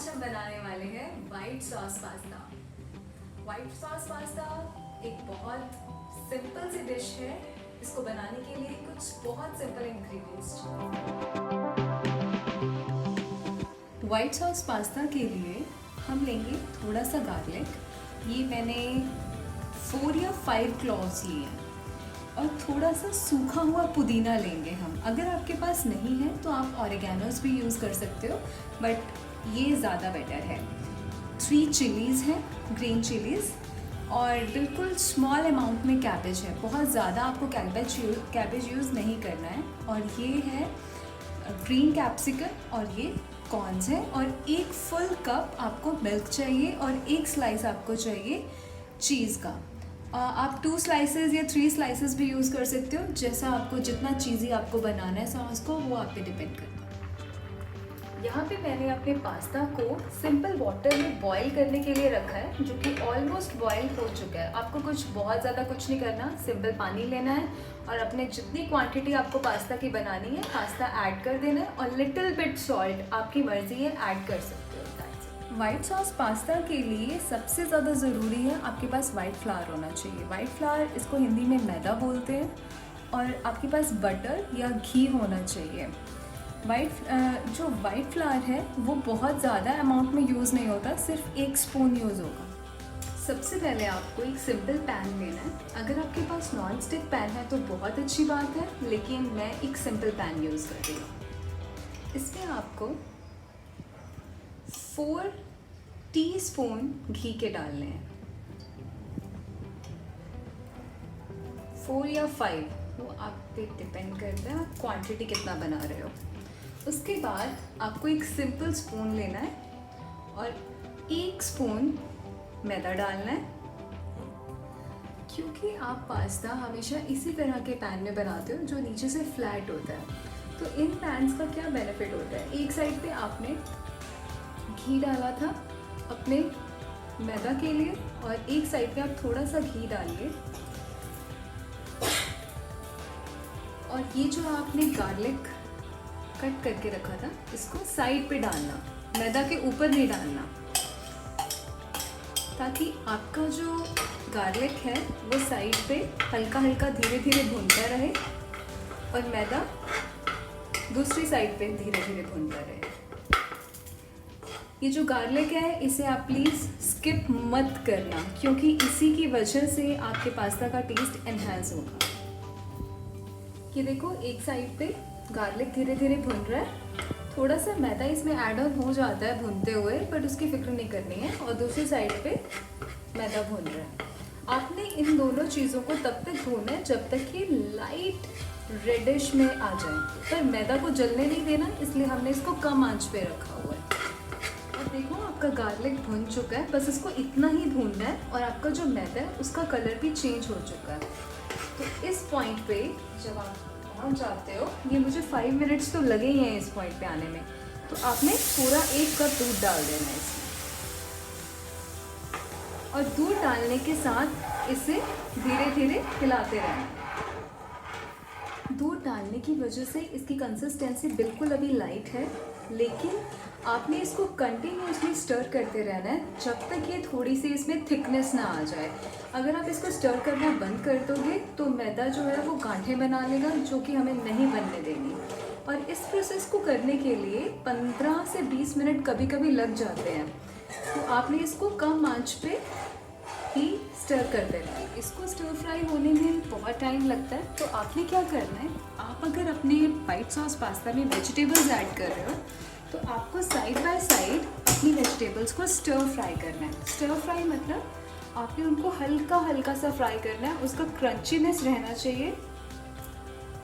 हम बनाने वाले हैं white sauce pasta. White sauce pasta एक बहुत सिंपल सी डिश है। इसको बनाने के लिए कुछ बहुत सिंपल इंग्रेडिएंट्स चाहिए। वाइट सॉस पास्ता के लिए हम लेंगे थोड़ा सा गार्लिक। ये मैंने 4 या 5 क्लॉव्स लिए हैं और थोड़ा सा सूखा हुआ पुदीना लेंगे हम। अगर आपके पास नहीं है तो आप ऑरिगेनोस भी यूज़ कर सकते हो, बट ये ज़्यादा बेटर है। 3 चिलीज़ हैं, ग्रीन चिलीज़, और बिल्कुल स्मॉल अमाउंट में कैबेज है। बहुत ज़्यादा आपको कैबेज यूज़ नहीं करना है। और ये है ग्रीन कैप्सिकम और ये कॉर्न्स हैं। और 1 फुल कप आपको मिल्क चाहिए और 1 स्लाइस आपको चाहिए चीज़ का। आप 2 स्लाइसेस या 3 स्लाइसेस भी यूज़ कर सकते हो, जैसा आपको जितना चीज़ी आपको बनाना है सॉस को, वो आप पे डिपेंड करता है। यहाँ पे मैंने अपने पास्ता को सिंपल वाटर में बॉईल करने के लिए रखा है, जो कि ऑलमोस्ट बॉईल हो चुका है। आपको बहुत ज़्यादा कुछ नहीं करना, सिंपल पानी लेना है और अपने जितनी क्वांटिटी आपको पास्ता की बनानी है पास्ता ऐड कर देना है, और लिटिल बिट सॉल्ट आपकी मर्जी है ऐड कर सकते हो। वाइट सॉस पास्ता के लिए सबसे ज़्यादा ज़रूरी है आपके पास वाइट फ्लावर होना चाहिए। वाइट फ्लावर, इसको हिंदी में मैदा बोलते हैं। और आपके पास बटर या घी होना चाहिए। जो वाइट फ्लावर है वो बहुत ज़्यादा अमाउंट में यूज़ नहीं होता, सिर्फ 1 स्पून यूज़ होगा। सबसे पहले आपको एक सिंपल पैन लेना है। अगर आपके पास नॉन स्टिक पैन है तो बहुत अच्छी बात है, लेकिन मैं एक सिंपल पैन यूज़ कर रही हूँ। इसमें आपको 4 टीस्पून घी के डालने हैं, 4 या 5, वो आप पे डिपेंड करता है आप क्वांटिटी कितना बना रहे हो। उसके बाद आपको एक सिंपल स्पून लेना है और 1 स्पून मैदा डालना है। क्योंकि आप पास्ता हमेशा इसी तरह के पैन में बनाते हो जो नीचे से फ्लैट होता है, तो इन पैन्स का क्या बेनिफिट होता है, एक साइड पे आपने घी डाला था अपने मैदा के लिए और एक साइड पे आप थोड़ा सा घी डालिए, और ये जो आपने गार्लिक कट करके रखा था इसको साइड पे डालना, मैदा के ऊपर नहीं डालना, ताकि आपका जो गार्लिक है वो साइड पे हल्का हल्का धीरे धीरे भूनता रहे और मैदा दूसरी साइड पे धीरे धीरे भूनता रहे। ये जो गार्लिक है इसे आप प्लीज़ स्किप मत करना, क्योंकि इसी की वजह से आपके पास्ता का टेस्ट एनहांस होगा। ये देखो, एक साइड पे गार्लिक धीरे धीरे भुन रहा है, थोड़ा सा मैदा इसमें ऐड ऑन हो जाता है भुनते हुए, बट उसकी फिक्र नहीं करनी है। और दूसरी साइड पे मैदा भुन रहा है। आपने इन दोनों चीज़ों को तब तक भूनना है जब तक ये लाइट रेडिश में आ जाए, पर मैदा को जलने नहीं देना, इसलिए हमने इसको कम आंच पे रखा हुआ है। और देखो, आपका गार्लिक भुन चुका है, बस इसको इतना ही भूनना है और आपका जो मैदा है उसका कलर भी चेंज हो चुका है। तो इस पॉइंट पे जब आप पहुंच जाते हो, ये मुझे 5 मिनट्स तो लगे ही हैं इस पॉइंट पे आने में, तो आपने पूरा 1 कप दूध डाल देना है इसमें। और दूध डालने के साथ इसे धीरे धीरे हिलाते रहना। दूध डालने की वजह से इसकी कंसिस्टेंसी बिल्कुल अभी लाइट है, लेकिन आपने इसको कंटिन्यूसली स्टर करते रहना है जब तक ये थोड़ी सी इसमें थिकनेस ना आ जाए। अगर आप इसको स्टर करना बंद कर दोगे तो मैदा जो है वो गांठें बना लेगा, जो कि हमें नहीं बनने देंगी। और इस प्रोसेस को करने के लिए 15 से 20 मिनट कभी कभी लग जाते हैं, तो आपने इसको कम आंच पे ही स्टर करते रहना है। इसको स्टर फ्राई होने में बहुत टाइम लगता है, तो आपने क्या करना है, आप अगर अपने वाइट सॉस पास्ता में वेजिटेबल्स ऐड कर रहे हो तो आपको साइड बाय साइड अपनी वेजिटेबल्स को स्टर फ्राई करना है। स्टर फ्राई मतलब आपने उनको हल्का हल्का सा फ्राई करना है, उसका क्रंचीनेस रहना चाहिए,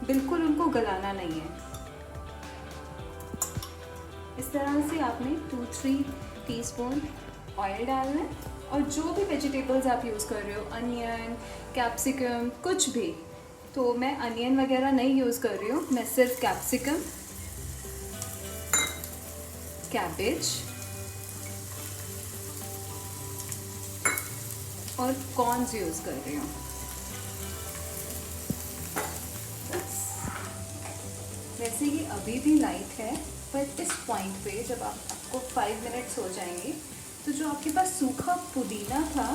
बिल्कुल उनको गलाना नहीं है। इस तरह से आपने 2-3 टीस्पून ऑयल डालना है, और जो भी वेजिटेबल्स आप यूज़ कर रहे हो, अनियन, कैप्सिकम, कुछ भी, तो मैं अनियन वगैरह नहीं यूज़ कर रही हूँ, मैं सिर्फ कैप्सिकम, कैबेज और कॉर्न्स यूज़ कर रही हूँ। वैसे ये अभी भी लाइट है, पर इस पॉइंट पे जब आप आपको 5 मिनट्स हो जाएंगे। तो जो आपके पास सूखा पुदीना था,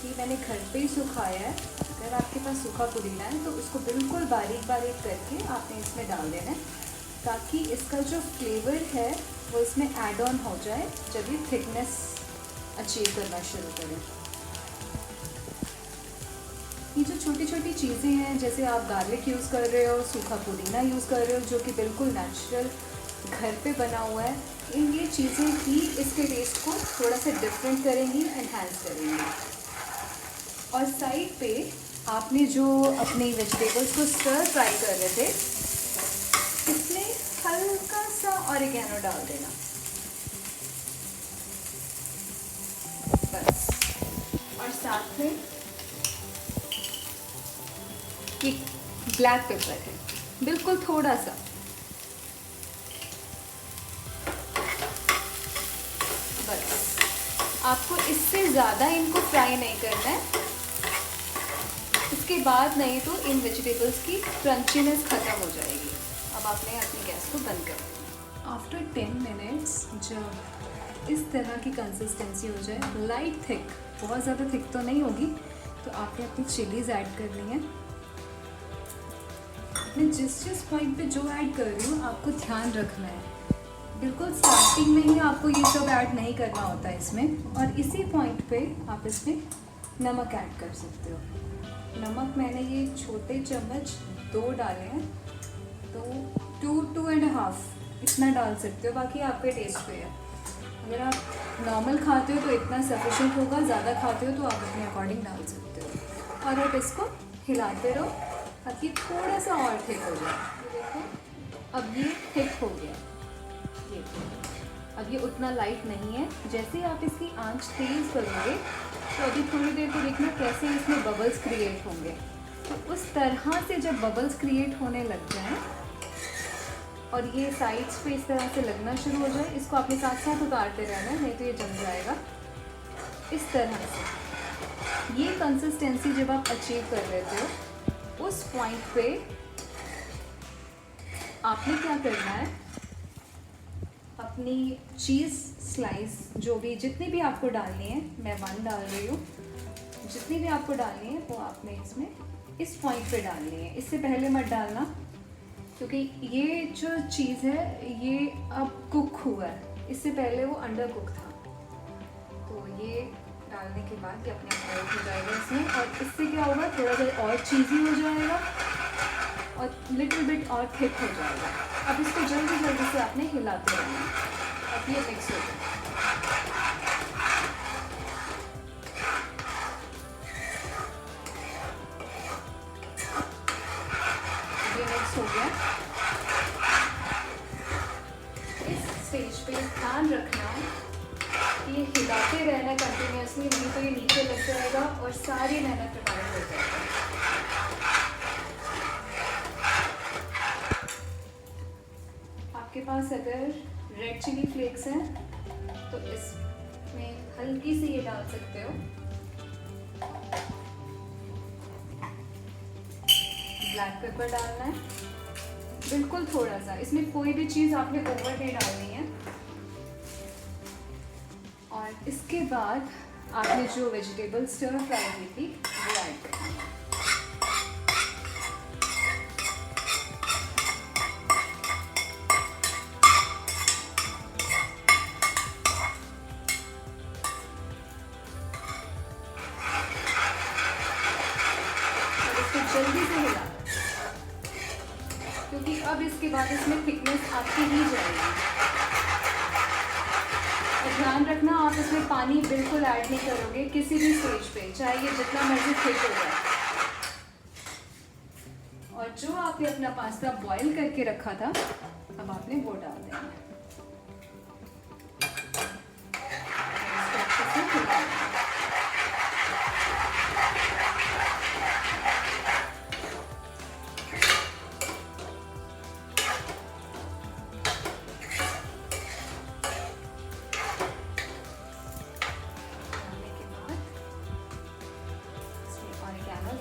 ये मैंने घर पे ही सुखाया है। अगर आपके पास सूखा पुदीना है तो उसको बिल्कुल बारीक बारीक करके आपने इसमें डाल देना है, ताकि इसका जो फ्लेवर है वो इसमें ऐड ऑन हो जाए जब ये थिकनेस अचीव करना शुरू करें। ये जो छोटी छोटी चीज़ें हैं, जैसे आप गार्लिक यूज़ कर रहे हो, सूखा पुदीना यूज़ कर रहे हो जो कि बिल्कुल नेचुरल घर पे बना हुआ है, ये चीज़ें ही इसके टेस्ट को थोड़ा सा डिफरेंट करेंगी, एनहांस करेंगी। और साइड पे आपने जो अपने वेजिटेबल्स को स्टर फ्राई कर रहे थे, इसमें हल्का सा ऑरिगेनो डाल देना बस। और साथ में एक ब्लैक पेपर है, बिल्कुल थोड़ा सा। बस आपको इससे ज़्यादा इनको फ्राई नहीं करना है, इसके बाद नहीं तो इन वेजिटेबल्स की क्रंचीनेस ख़त्म हो जाएगी। अब आपने अपनी गैस को बंद कर देना। आफ्टर 10 मिनट्स जब इस तरह की कंसिस्टेंसी हो जाए, लाइट थिक, बहुत ज़्यादा थिक तो नहीं होगी, तो आपने अपनी चिलीज़ ऐड करनी है। मैं जिस पॉइंट पे जो ऐड कर रही हूँ आपको ध्यान रखना है, बिल्कुल स्टार्टिंग में ही आपको ये सब ऐड नहीं करना होता है इसमें। और इसी पॉइंट पे आप इसमें नमक ऐड कर सकते हो। नमक मैंने ये छोटे चम्मच 2 डाले हैं, तो 2-2.5 इतना डाल सकते हो, बाकी आपके टेस्ट पे है। अगर आप नॉर्मल खाते हो तो इतना सफिशिएंट होगा, ज़्यादा खाते हो तो आप अपने अकॉर्डिंग डाल सकते हो। और आप इसको हिलाते रहो ताकि थोड़ा सा और थिक हो जाए। देखो अब ये थिक हो गया, ये अब ये उतना लाइट नहीं है। जैसे ही आप इसकी आंच तेज़ करोगे तो अभी थोड़ी देर को देखना कैसे इसमें बबल्स क्रिएट होंगे। तो उस तरह से जब बबल्स क्रिएट होने लग जाएं और ये साइड्स पे इस तरह से लगना शुरू हो जाए, इसको आपने साथ साथ उतारते रहना है, नहीं तो ये जम जाएगा। इस तरह से ये कंसिस्टेंसी जब आप अचीव कर लेते हो, उस पॉइंट पे आपने क्या करना है, अपनी चीज़ स्लाइस जो भी जितनी भी आपको डालनी है, मैं 1 डाल रही हूँ, जितनी भी आपको डालनी है वो आपने इसमें इस पॉइंट पे डालनी है। इससे पहले मत डालना, क्योंकि ये जो चीज़ है ये अब कुक हुआ है, इससे पहले वो अंडर कुक था। तो ये डालने के बाद ये अपने आप मेल्ट हो जाएगा इसमें, और इससे क्या होगा, थोड़ा सा और चीज़ी हो जाएगा और लिटिल बिट और थिक हो जाएगा। अब इसको जल्दी जल्दी से आपने हिलाते रहना। अब ये मिक्स हो जाए, ये मिक्स हो गया। इस स्टेज पे ध्यान रखना ये हिलाते रहना कंटिन्यूसली, नहीं तो ये नीचे लग जाएगा और सारी मेहनत प्रभावित हो जाएगी। आपके पास अगर रेड चिली फ्लेक्स हैं तो इसमें हल्की सी ये डाल सकते हो। ब्लैक पेपर डालना है, बिल्कुल थोड़ा सा, इसमें कोई भी चीज़ आपने ओवर नहीं डालनी है। और इसके बाद आपने जो वेजिटेबल स्टर फ्राई की थी वो ऐड करनी है। जल्दी से हिला, क्योंकि अब इसके बाद इसमें थिकनेस आपकी ही जाएगी। और ध्यान रखना आप इसमें पानी बिल्कुल ऐड नहीं करोगे किसी भी स्टेज पे, चाहे ये जितना मर्जी थिक हो जाए। और जो आपने अपना पास्ता बॉईल करके रखा था, अब आपने वो डाल देना है।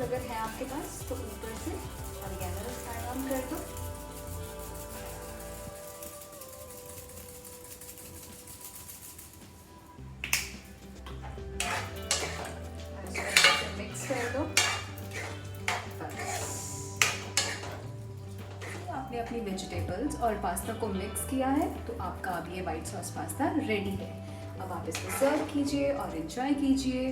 अगर है आपके पास तो ऊपर से ऑरिगेनो ऐड ऑन कर दो। आपने अपनी वेजिटेबल्स और पास्ता को मिक्स किया है तो आपका अब ये वाइट सॉस पास्ता रेडी है। अब आप इसको सर्व कीजिए और एंजॉय कीजिए।